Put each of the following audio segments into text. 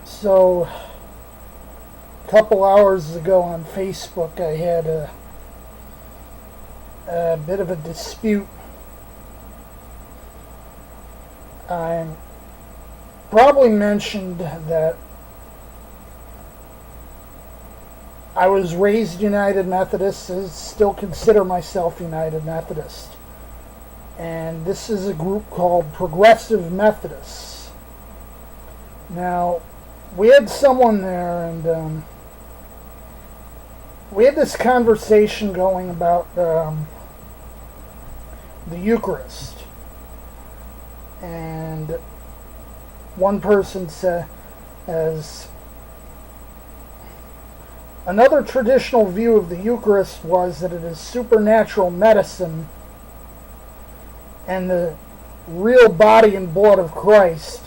So, a couple hours ago on Facebook, I had a bit of a dispute. I probably mentioned that I was raised United Methodist, still consider myself United Methodist. And this is a group called Progressive Methodists. Now, we had someone there, and we had this conversation going about the Eucharist. And one person said, as another traditional view of the Eucharist was that it is supernatural medicine and the real body and blood of Christ.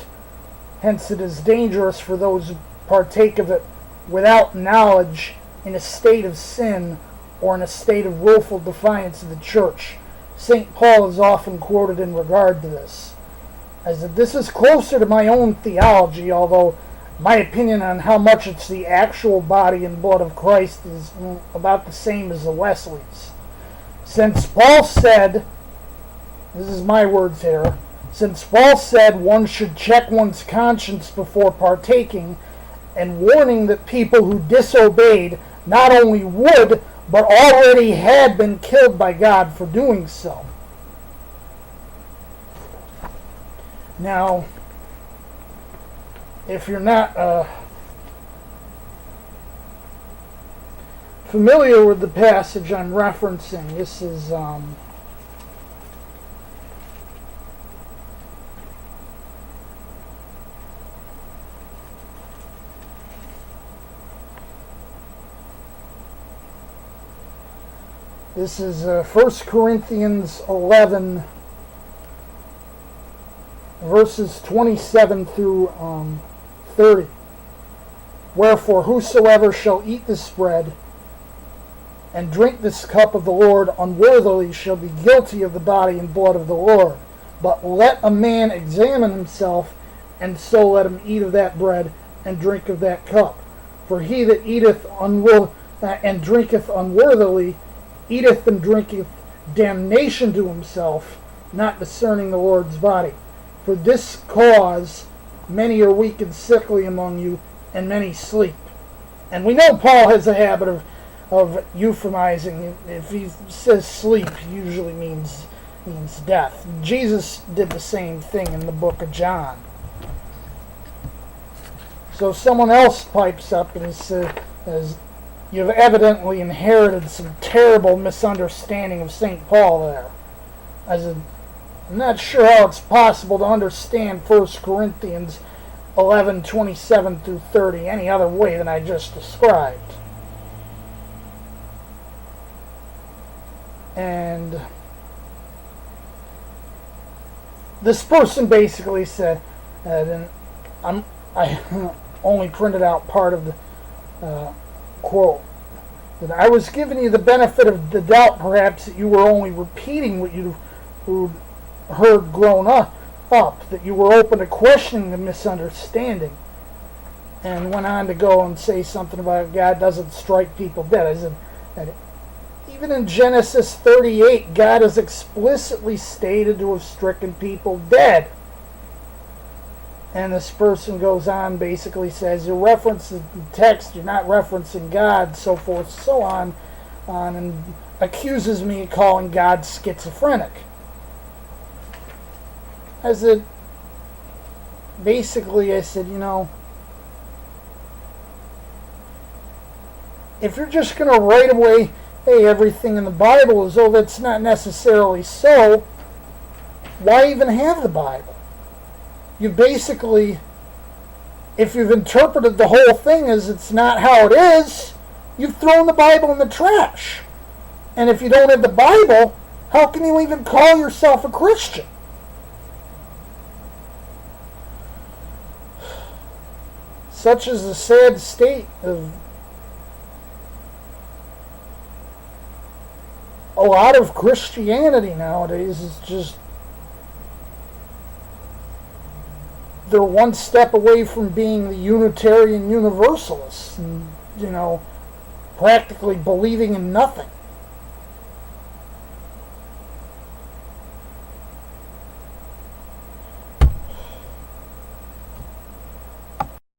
Hence it is dangerous for those who partake of it without knowledge, in a state of sin or in a state of willful defiance of the church. St. Paul is often quoted in regard to this. As that this is closer to my own theology, although my opinion on how much it's the actual body and blood of Christ is about the same as the Wesleys. Since Paul said, this is my words here, since Paul said one should check one's conscience before partaking, and warning that people who disobeyed not only would, but already had been killed by God for doing so. Now, if you're not familiar with the passage I'm referencing, this is This is 1 Corinthians 11, verses 27 through 30. Wherefore, whosoever shall eat this bread and drink this cup of the Lord unworthily shall be guilty of the body and blood of the Lord. But let a man examine himself, and so let him eat of that bread and drink of that cup. For he that eateth and drinketh unworthily eateth and drinketh damnation to himself, not discerning the Lord's body. For this cause many are weak and sickly among you, and many sleep. And we know Paul has a habit of euphemizing. If he says sleep, he usually means death. Jesus did the same thing in the book of John. So someone else pipes up and says, you've evidently inherited some terrible misunderstanding of St. Paul there. I'm not sure how it's possible to understand 1 Corinthians 11, 27 through 30 any other way than I just described. And this person basically said, and I only printed out part of the quote, that I was giving you the benefit of the doubt perhaps that you were only repeating what you'd heard grown up, that you were open to questioning the misunderstanding, and went on to go and say something about God doesn't strike people dead. I said that even in Genesis 38, God is explicitly stated to have stricken people dead. And this person goes on, basically says, you reference the text, you're not referencing God, so forth, so on, and accuses me of calling God schizophrenic. I said, basically, I said, if you're just going to write away, hey, everything in the Bible as though that's not necessarily so, why even have the Bible? You basically, if you've interpreted the whole thing as it's not how it is, you've thrown the Bible in the trash. And if you don't have the Bible, how can you even call yourself a Christian? Such is the sad state of a lot of Christianity nowadays. Is just they're one step away from being the Unitarian Universalists and, practically believing in nothing.